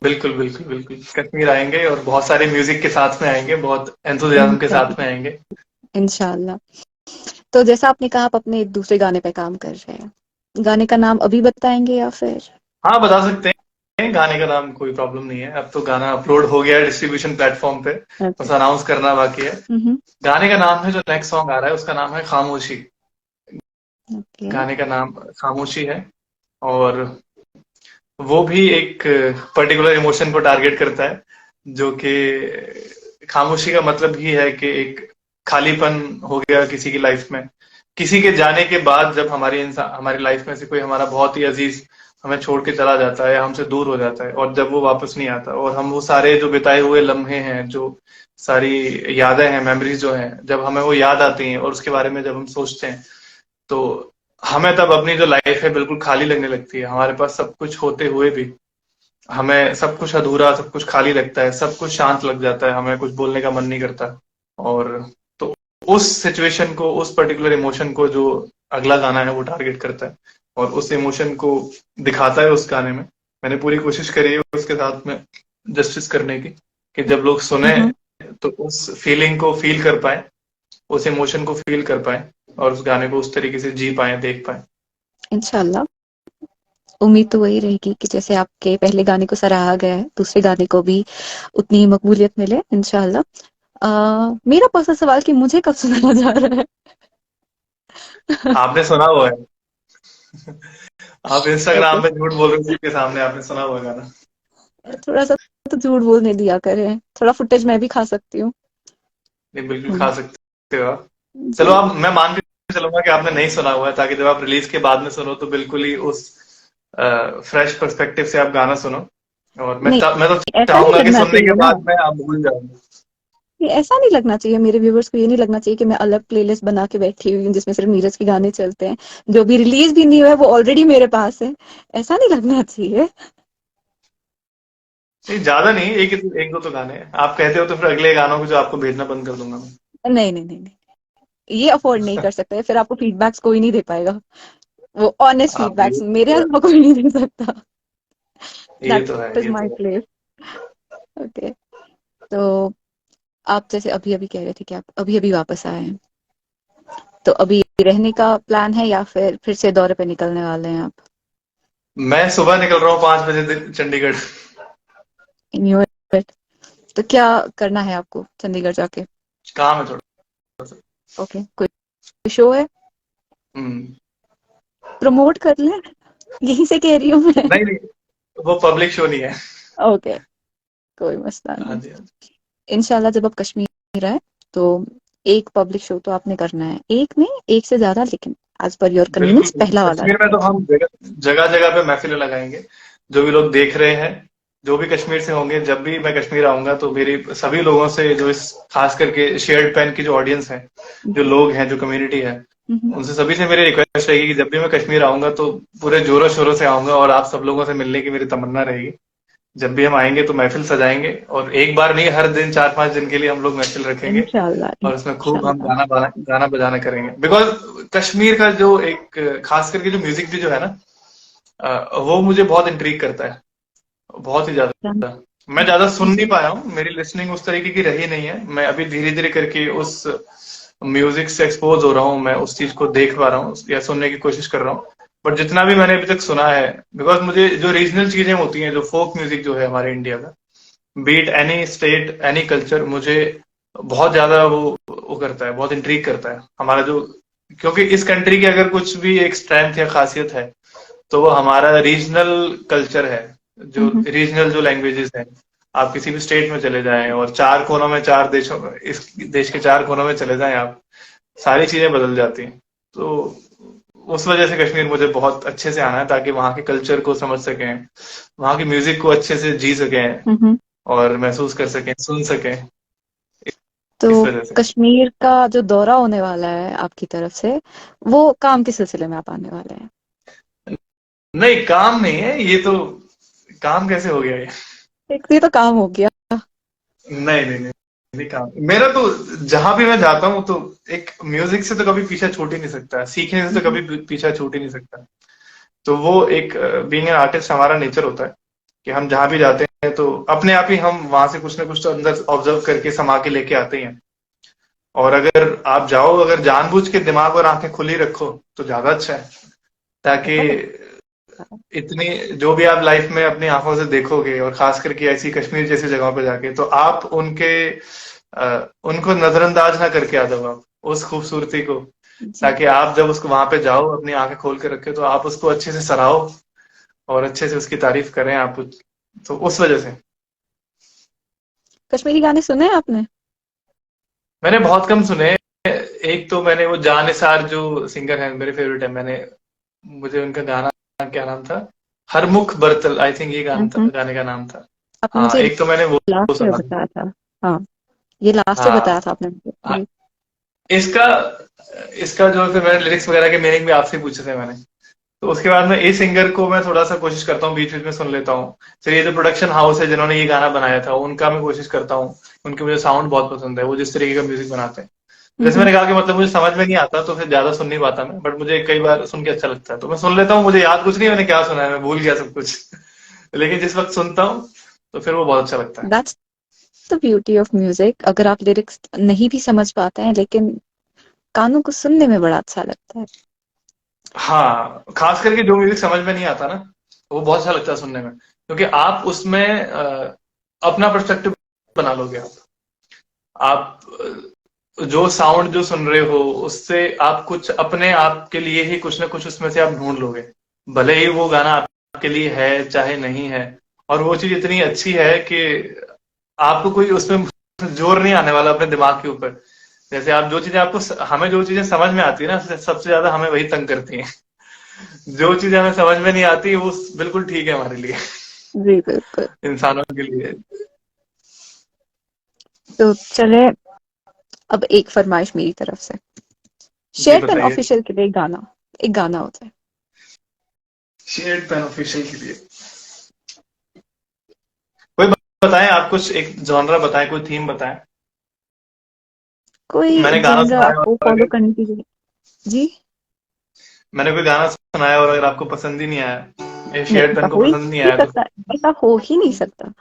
बिल्कुल बिल्कुल बिल्कुल, कश्मीर आएंगे और बहुत सारे म्यूजिक के साथ में आएंगे, बहुत एंथुजियाज्म के साथ में इंशाल्लाह। आएंगे। इंशाल्लाह। तो जैसा आपने कहा, आप अपने एक दूसरे गाने पे काम कर रहे हैं, गाने का नाम अभी बताएंगे या फिर? हाँ, बता सकते हैं। गाने का नाम कोई प्रॉब्लम नहीं है, अब तो गाना अपलोड हो गया है डिस्ट्रीब्यूशन प्लेटफॉर्म पे, ओके। बस अनाउंस करना बाकी है। हम्म। गाने का नाम है, जो नेक्स्ट सॉन्ग आ रहा है उसका नाम है खामोशी। ओके। गाने का नाम खामोशी है, और वो भी एक पर्टिकुलर इमोशन को टारगेट करता है, जो कि खामोशी का मतलब ही है कि एक खालीपन हो गया किसी की लाइफ में। किसी के जाने के बाद जब हमारी लाइफ में से कोई हमारा बहुत ही अजीज हमें छोड़ के चला जाता है या हमसे दूर हो जाता है, और जब वो वापस नहीं आता, और हम वो सारे जो बिताए हुए लम्हे हैं, जो सारी यादें हैं, मेमोरीज जो हैं, जब हमें वो याद आती हैं और उसके बारे में जब हम सोचते हैं, तो हमें तब अपनी जो लाइफ है बिल्कुल खाली लगने लगती है। हमारे पास सब कुछ होते हुए भी हमें सब कुछ अधूरा, सब कुछ खाली लगता है, सब कुछ शांत लग जाता है, हमें कुछ बोलने का मन नहीं करता। और तो उस सिचुएशन को, उस पर्टिकुलर इमोशन को जो अगला गाना है वो टारगेट करता है, और उस इमोशन को दिखाता है उस गाने में। मैंने पूरी कोशिश करी है उसके साथ में जस्टिस करने की, कि जब लोग सुने हम्म। तो उस फीलिंग को फील कर पाए, उस इमोशन को फील कर पाए, और उस गाने को उस तरीके से जी पाए, देख पाए। इंशाल्लाह, उम्मीद तो वही रहेगी कि जैसे आपके पहले गाने को सराहा गया है, दूसरे गाने को भी उतनी ही मकबूलियत मिले इंशाल्लाह। मेरा पर्सनल सवाल कि मुझे कब सुनाया जा रहा है? आपने सुना हुआ है। आप ओके। इंस्टाग्राम पे झूठ बोल रहे हो सबके सामने, आपने सुना हुआ गाना। थोड़ा सा तो झूठ बोलने दिया करें, थोड़ा फुटेज मैं भी खा सकती हूँ। नहीं, बिल्कुल खा हम्म। सकते हो आप। चलो, जी। आप मैं मान के चलूंगा कि आपने नहीं सुना हुआ है, ताकि जब आप रिलीज के बाद में सुनो तो बिल्कुल ही उस फ्रेश पर्सपेक्टिव से आप गाना सुनो। और नहीं, मैं तो ऐसा नहीं चाहूंगा कि लगना सुनने के चाहिए ना। बाद में आप भूल जाओगे। ये ऐसा नहीं लगना चाहिए, मेरे व्यूवर्स को ये नहीं लगना चाहिए कि मैं अलग प्लेलिस्ट बना के बैठी हुई हूँ जिसमें सिर्फ नीरज के गाने चलते हैं। जो भी रिलीज भी नहीं हुआ है वो ऑलरेडी मेरे पास है। ऐसा नहीं लगना चाहिए। नहीं, ज्यादा नहीं, एक दो तो गाने हैं। आप कहते हो तो फिर अगले गानों को जो आपको भेजना बंद कर दूंगा मैं। नहीं नहीं नहीं नहीं, ये अफोर्ड नहीं कर सकते, फिर आपको फीडबैक्स कोई नहीं दे पाएगा। वो ऑनेस्ट आप फीडबैक्स मेरे अलावा कोई नहीं दे सकता। ये दैट तो है, इज ये माई तो है। प्लेस। ओके। तो आप जैसे अभी अभी कह रहे थे कि आप अभी अभी वापस आए हैं, तो अभी रहने का प्लान है या फिर से दौरे पे निकलने वाले हैं आप? मैं सुबह निकल रहा हूँ 5 बजे चंडीगढ़। इन योर, तो क्या करना है आपको चंडीगढ़ जाके? काम है थोड़ा सा। ओके, कोई शो है? हम्म। प्रमोट कर लें, यहीं से कह रही हूँ मैं। नहीं नहीं, वो पब्लिक शो नहीं है। ओके, कोई मसला हाँ नहीं। जी, हाँ जी। इंशाल्लाह जब आप कश्मीर आए तो एक पब्लिक शो तो आपने करना है, एक नहीं एक से ज्यादा, लेकिन एज पर योर बिल्कुल कन्वीनियंस बिल्कुल, पहला वाला कश्मीर में तो रखें। हम जगह जगह पे महफिलें लगाएंगे। जो भी लोग देख रहे हैं, जो भी कश्मीर से होंगे, जब भी मैं कश्मीर आऊंगा तो मेरी सभी लोगों से, जो इस खास करके शेयर्ड पेन की जो ऑडियंस है, जो लोग हैं, जो कम्युनिटी है, हम्म। उनसे सभी से मेरी रिक्वेस्ट रहेगी कि जब भी मैं कश्मीर आऊंगा तो पूरे जोरों शोरों से आऊंगा, और आप सब लोगों से मिलने की मेरी तमन्ना रहेगी। जब भी हम आएंगे तो महफिल सजाएंगे, और एक बार नहीं, हर दिन 4-5 दिन के लिए हम लोग महफिल रखेंगे, इंशाल्लाह और उसमें खूब हम इंशाल्लाह। गाना बजाना करेंगे। बिकॉज कश्मीर का जो एक खास करके जो म्यूजिक भी जो है ना, वो मुझे बहुत इंट्रीग करता है, बहुत ही ज्यादा। मैं ज्यादा सुन नहीं पाया हूँ, मेरी लिसनिंग उस तरीके की रही नहीं है। मैं अभी धीरे धीरे करके उस म्यूजिक से एक्सपोज हो रहा हूँ, मैं उस चीज को देख पा रहा हूँ या सुनने की कोशिश कर रहा हूँ। बट जितना भी मैंने अभी तक सुना है, बिकॉज मुझे जो रीजनल चीजें होती हैं, जो फोक म्यूजिक जो है हमारे इंडिया का, beat any state any culture, मुझे बहुत ज्यादा वो करता है, बहुत इंट्रीग करता है हमारा जो। क्योंकि इस कंट्री की अगर कुछ भी एक स्ट्रेंथ या खासियत है, तो वो हमारा रीजनल कल्चर है। जो हम्म। रीजनल जो लैंग्वेजेस हैं, आप किसी भी स्टेट में चले जाएं, और चार कोनों में, चार देशों में, इस देश के चार कोनों में चले जाएं आप, सारी चीजें बदल जाती हैं। तो उस वजह से कश्मीर मुझे बहुत अच्छे से आना है, ताकि वहां के कल्चर को समझ सकें, वहां की म्यूजिक को अच्छे से जी सकें, हम्म। और महसूस कर सकें, सुन सकें। तो इस वजह से। कश्मीर का जो दौरा होने वाला है आपकी तरफ से, वो काम के सिलसिले में आप आने वाले हैं? नहीं, काम नहीं है ये तो। काम कैसे हो गया ये? एक ये तो काम हो गया। नहीं नहीं नहीं, नहीं काम मेरा तो। जहां भी मैं जाता हूँ तो एक म्यूजिक से तो कभी पीछा छूट ही नहीं सकता, सीखने से तो हम्म। कभी पीछा छूट ही नहीं सकता। तो वो एक बीइंग एन आर्टिस्ट हमारा नेचर होता है, कि हम जहां भी जाते हैं तो अपने आप ही हम वहां से कुछ ना कुछ तो अंदर ऑब्जर्व करके समा के लेके आते हैं। और अगर आप जाओ, अगर जानबूझ के दिमाग और आंखें खुली रखो तो ज्यादा अच्छा है, ताकि ऐसा था। इतनी जो भी आप लाइफ में अपनी आंखों से देखोगे, और खास करके ऐसी कश्मीर जैसी जगहों पे जाके, तो आप उनको नजरअंदाज ना करके आ जाओ आप उस खूबसूरती को, जी। ताकि आप जब उसको वहां पे जाओ, अपनी आंखें खोल के रखे, तो आप उसको अच्छे से सराहो और अच्छे से उसकी तारीफ करें आप। तो उस वजह से कश्मीरी गाने सुने हैं आपने? मैंने बहुत कम सुने। एक तो मैंने वो जान निसार जो सिंगर है, मेरे फेवरेट है, मुझे उनका गाना क्या नाम था, हरमुख बरतल, आई थिंक ये हम्म। गाने का नाम था। आपने हाँ, मुझे एक तो मैंने वो लास्ट में सुना। बताया था। हाँ, ये लास्ट में बताया हाँ, था आपने मुझे हाँ, जी। इसका इसका जो है, फिर मैंने लिरिक्स वगैरह के मीनिंग भी आपसे पूछे थे मैंने। तो उसके बाद में इस सिंगर को मैं थोड़ा सा कोशिश करता हूँ, बीच बीच में सुन लेता हूँ। फिर ये जो प्रोडक्शन हाउस है जिन्होंने ये गाना बनाया था, उनका मैं कोशिश करता हूँ। उनके मुझे साउंड बहुत पसंद है, वो जिस तरीके का म्यूजिक बनाते हैं। जैसे हम्म। मैंने कहा कि मतलब मुझे समझ में नहीं आता, तो फिर ज्यादा सुन नहीं पाता मैं, बट मुझे कई बार सुन के अच्छा लगता है, तो मैं सुन लेता हूँ। मुझे याद कुछ नहीं है मैंने क्या सुना है, मैं भूल गया सब कुछ लेकिन जिस वक्त सुनता हूँ तो फिर वो बहुत अच्छा लगता है। That's the beauty of music. अगर आप लिरिक्स नहीं भी समझ पाते हैं, लेकिन कानों को सुनने में बड़ा अच्छा लगता है। हाँ, खास करके जो म्यूजिक समझ में नहीं आता ना, वो बहुत अच्छा लगता है सुनने में, क्योंकि आप उसमें अपना पर्सपेक्टिव बना लोगे आप जो साउंड जो सुन रहे हो, उससे आप कुछ अपने आप के लिए ही कुछ ना कुछ उसमें से आप ढूंढ लोगे, भले ही वो गाना आपके लिए है चाहे नहीं है। और वो चीज इतनी अच्छी है कि आपको कोई उसमें जोर नहीं आने वाला अपने दिमाग के ऊपर। जैसे आप जो चीजें आपको हमें जो चीजें समझ में आती है ना, सबसे ज्यादा हमें वही तंग करती हैं। जो चीजें हमें समझ में नहीं आती वो बिल्कुल ठीक है हमारे लिए, जी बिल्कुल। इंसानों के लिए। तो चले, अब एक फरमाइश मेरी तरफ से। जी शेयर पेन बताइए। ऑफिशियल के लिए एक गाना होता है। शेयर्ड पेन ऑफिशियल के लिए कोई बताएं, आप कुछ एक जॉनरा बताएं, कोई थीम बताएं। कोई मैंने गाना जनरा सुनाया आपको और फॉलो करने की जरूरत? जी। मैंने कोई गाना सुनाया और अगर आपको पसंद ही नहीं आया, ये नहीं, शेयर्ड ऐसा पेन को हो ही पसंद नहीं नहीं आया तो सकता। ऐसा हो ही नहीं सकता।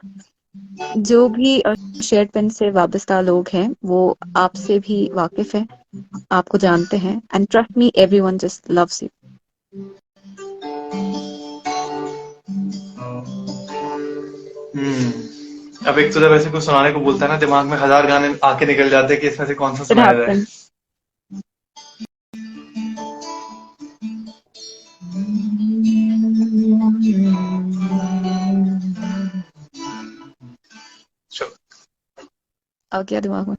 जो भी शेयर पेन से वाबस्ता लोग हैं, वो आपसे भी वाकिफ है, आपको जानते हैं। And trust me, everyone just loves you. अब एक तो जब ऐसे कुछ सुनाने को बोलता है ना, दिमाग में हजार गाने आके निकल जाते हैं कि इसमें से कौन सा इट सुनाया जाए। हैपेंस। चलो। आ गया दिमाग में।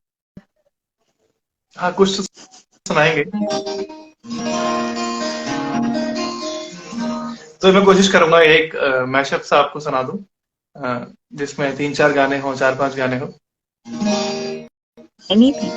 हाँ, कुछ तो सुनाएंगे। तो मैं कोशिश करूंगा एक मैशअप सा आपको सुना दूं, जिसमें तीन चार गाने हो, चार पांच गाने हो। एनीथिंग।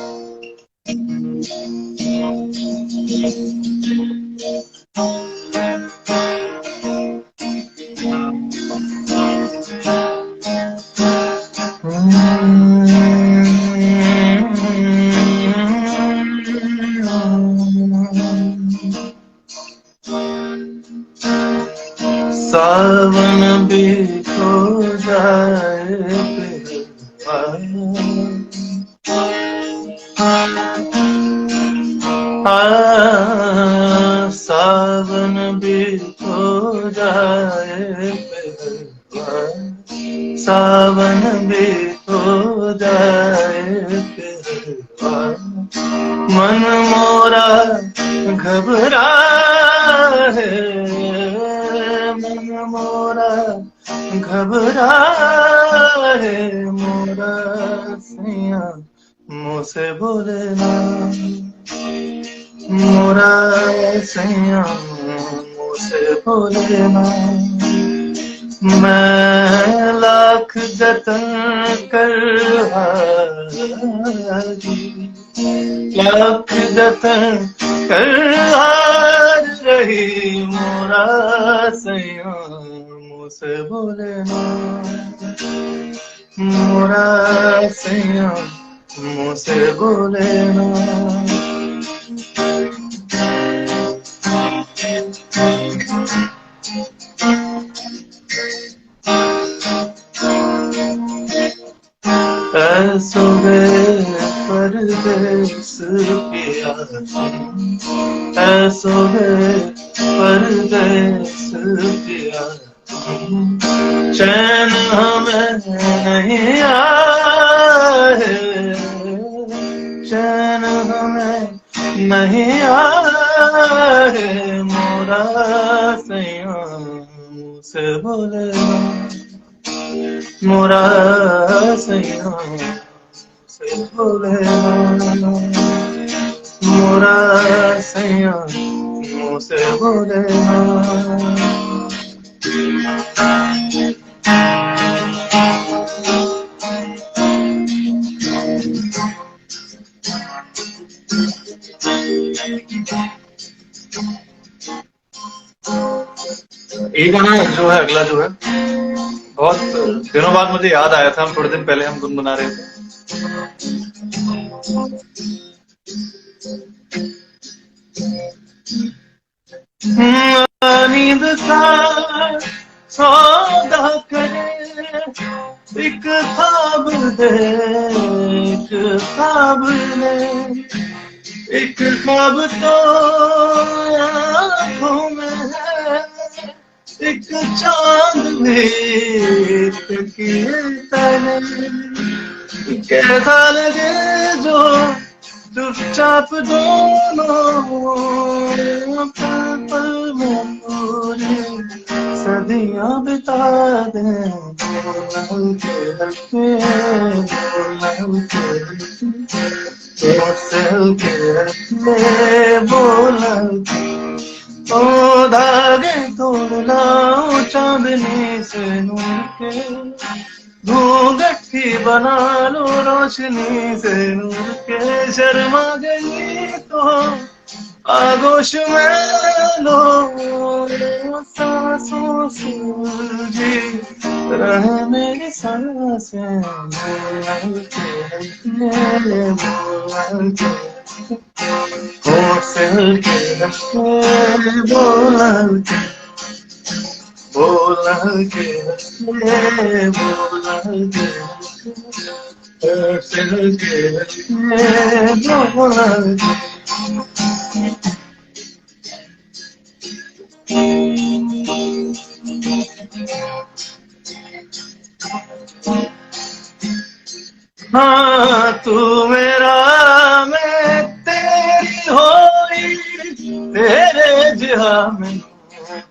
सावन भी खो जाए सावन भी खो जाए, सावन भी खो जाए, मन मोरा घबरा है, मन मोरा घबरा है, मोरा सैया मुँह से बोले ना, मोरा सैया मुँह से बोले ना। मैं लाख जतन कर हारी, लाख जतन कर हार रही, मोरा सैया मुँह से बोले ना, मोरा सैया मुँह से बोले ना। ऐसो वे परदेस पिया, ऐसो है परदेस किया, चैन हमें नहीं आए, चैन हमें नहीं आए, मोरा सैया से बोले मोरा सैया से बोले मोरा सैया से बोले। ये गाना जो है अगला जो है बहुत दिनों बाद मुझे याद आया था, हम थोड़े दिन पहले हम गुनगुना रहे थे। नींद का सौदा करे एक ख्वाब दे, एक ख्वाब ले, एक ख्वाब तो आँखों में है, एक चांद भी तकिए तले, कैसा लगे जो चुपचाप दोनों पल पल में पूरी सदियां बिता दें, हल्के हल्के हल्के हल्के हल्के बोल, ओ धागे तोड़ लाऊं चांदनी से नूर के, घूंघटी बना लो रोशनी से नूर के, शर्मा गई तो आगोश में लो सांसों से उलझी रहे मेरी सांसें, हल्के हल्के हल्के होठ से हल्के हल्के बोल हल्के बोल हल्के हल्के बोल हल्के होठ से हल्के हल्के बोल हल्के। हाँ तू मेरा मैं तेरी होई, तेरे जिहा में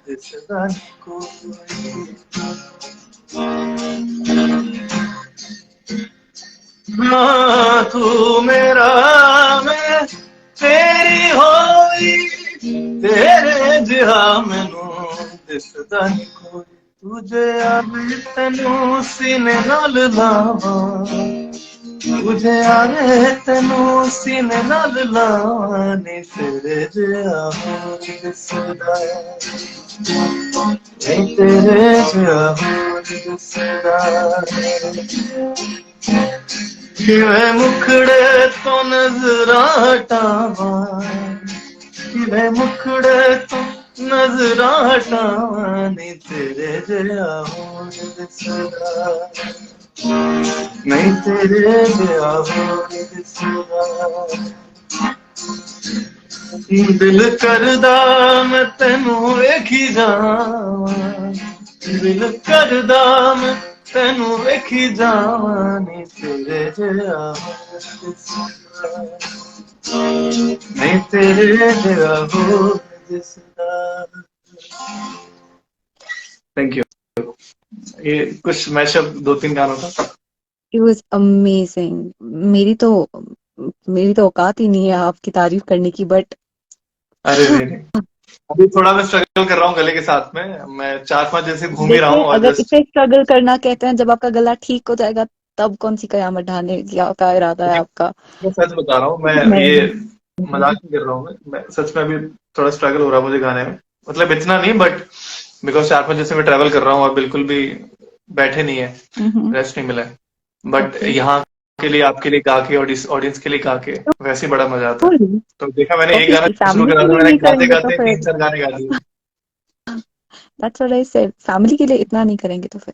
दिसदा कोई, हाँ तू मेरा मैं तेरी होई, तेरे जिहा मैनू दिसदा कोई, तुझे आवे तैनू सीने नाल लावां, तुझे आवे तैनू सीने नाल लावां, नी तेरे जिहा होर दिसदा, नी तेरे जिहा होर दिसदा, किवें मुखड़े तो नजरां हटावां, किवें मुखड़े तो नजरां हटावां, नी तेरे जिहा होर दिसदा, नहीं तेरे जिहा होर दिसदा, दिल करदा मैं तैनू वेखी जावां, दिल करदा मैं तैनू वेखी जावां, नी तेरे जिहा होर दिसदा, नहीं तेरे जिहा होर दिसदा। Thank you. ये कुछ मैशअप 2-3 गानों का। It was amazing. मेरी तो औकात ही नहीं है आपकी तारीफ करने की, बट अरे नहीं, अभी थोड़ा मैं स्ट्रगल कर रहा हूँ गले के साथ में, मैं 4-5 दिन से घूम ही रहा देखिए, हूँ और अगर जस्ट इसे स्ट्रगल करना कहते हैं, जब आपका गला ठीक हो जाएगा तब कौन सी कयामत ढाने का इरादा है आपका? मैं सच बता रहा हूँ, मैं ये नहीं। मजाक नहीं कर रहा हूँ, मैं सच में अभी थोड़ा स्ट्रगल हो रहा है मुझे गाने में, मतलब इतना नहीं बट बिकॉज 4-5 दिन से मैं ट्रैवल कर रहा हूँ और बिल्कुल भी बैठे नहीं है, रेस्ट नहीं मिला है, बट यहाँ के लिए आपके लिए गा के ऑडियंस के लिए गा के वैसे ही बड़ा मजा आता है। तो देखा मैंने एक गाना ऑब्वियसली शुरू फैमिली करा के था, लिए मैंने नहीं गाते करेंगे तो गाते फिर 3-4 गाने गा दिए। That's what I said, family के लिए इतना नहीं करेंगे तो फिर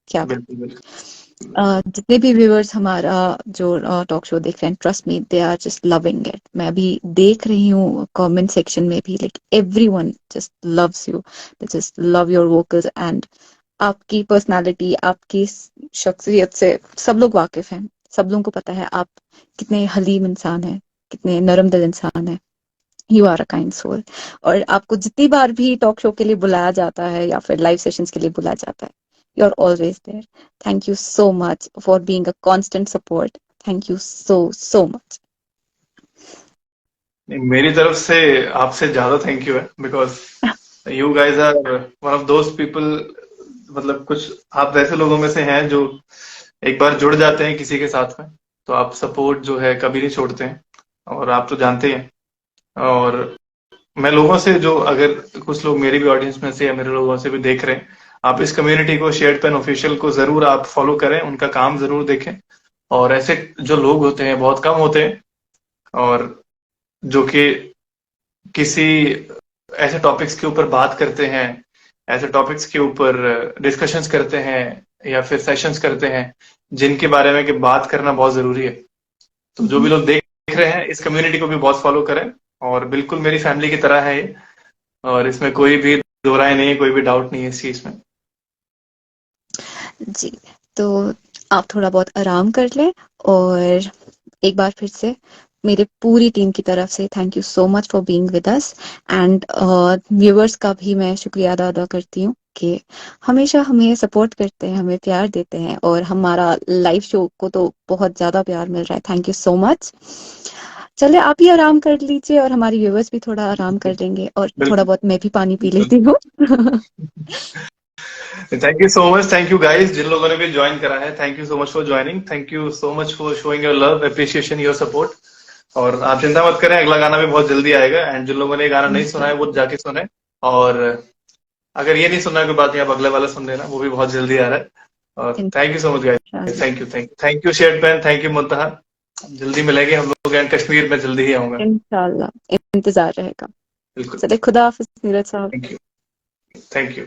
क्या? बिल्कुल बिल्कुल। जितने भी व्यूअर्स हमारा जो टॉक शो देख रहे हैं, trust me they are just loving it. मैं अभी देख रही हूँ कमेंट सेक्शन में भी, like everyone just loves you, they just love your vocals and आपकी पर्सनालिटी, आपकी शख्सियत से सब लोग वाकिफ हैं। सब लोगों को पता है आप कितने हलीम इंसान हैं, कितने नरम दिल इंसान हैं। You are a kind soul. और आपको जितनी बार भी टॉक शो के लिए बुलाया जाता है या फिर लाइव सेशंस के लिए बुलाया जाता है, you are always there. Thank you so much for being a constant support. Thank you so so much. मेरी तरफ से आपसे ज्यादा थैंक यू है, because you guys are one of those people, मतलब कुछ आप वैसे लोगों में से हैं जो एक बार जुड़ जाते हैं किसी के साथ में, तो आप सपोर्ट जो है कभी नहीं छोड़ते हैं, और आप तो जानते ही हैं। और मैं लोगों से, जो अगर कुछ लोग मेरी भी ऑडियंस में से या मेरे लोगों से भी देख रहे हैं, आप इस कम्युनिटी को, शेयर्ड पेन ऑफिशियल को जरूर आप फॉलो करें, उनका काम जरूर देखें। और ऐसे जो लोग होते हैं बहुत कम होते हैं, और जो कि किसी ऐसे टॉपिक्स के ऊपर बात करते हैं, ऐसे टॉपिक्स के ऊपर डिस्कशंस करते हैं या फिर सेशंस करते हैं जिनके बारे में कि बात करना बहुत जरूरी है। तो जो भी लोग देख रहे हैं, इस कम्युनिटी को भी बहुत फॉलो करें, और बिल्कुल मेरी फैमिली की तरह है ये, और इसमें कोई भी दो राय नहीं है, कोई भी डाउट नहीं है इस चीज में। जी, तो आप थोड़ा बहुत आराम कर लें, और एक बार फिर से मेरे पूरी टीम की तरफ से thank you so much for being with us. And viewers का भी मैं शुक्रिया अदा करती हूँ कि हमेशा हमें सपोर्ट करते हैं, हमें प्यार देते हैं, और हमारा लाइव शो को तो बहुत ज्यादा प्यार मिल रहा है। Thank you so much. चले आप ही आराम कर लीजिए, और हमारी व्यूअर्स भी थोड़ा आराम कर लेंगे, और थोड़ा बिल्कुल बहुत मैं भी पानी पी बिल्कुल। लेती हूँ। Thank you so much, thank you guys, जिन लोगों ने भी ज्वाइन करा है, thank you so much for joining, thank you so much for showing your love, appreciation, your support. और आप चिंता मत करें, अगला गाना भी बहुत जल्दी आएगा, एंड जिन लोगों ने ये गाना नहीं सुना है वो जाके सुने। और अगर ये नहीं सुनना कोई बात नहीं, आप अगले वाला सुन लेना, वो भी बहुत जल्दी आ रहा है। और thank you so much guys, इंशाल्लाह। Thank you, thank you, thank you शेड पेन, थैंक यू मुंतहा। जल्दी मिलेंगे हम लोग, एंड कश्मीर में जल्दी ही आऊंगा। इंशाल्लाह इंतजार रहेगा। बिल्कुल। चले, खुदा हाफिज नीरज साहब। Thank you, thank you.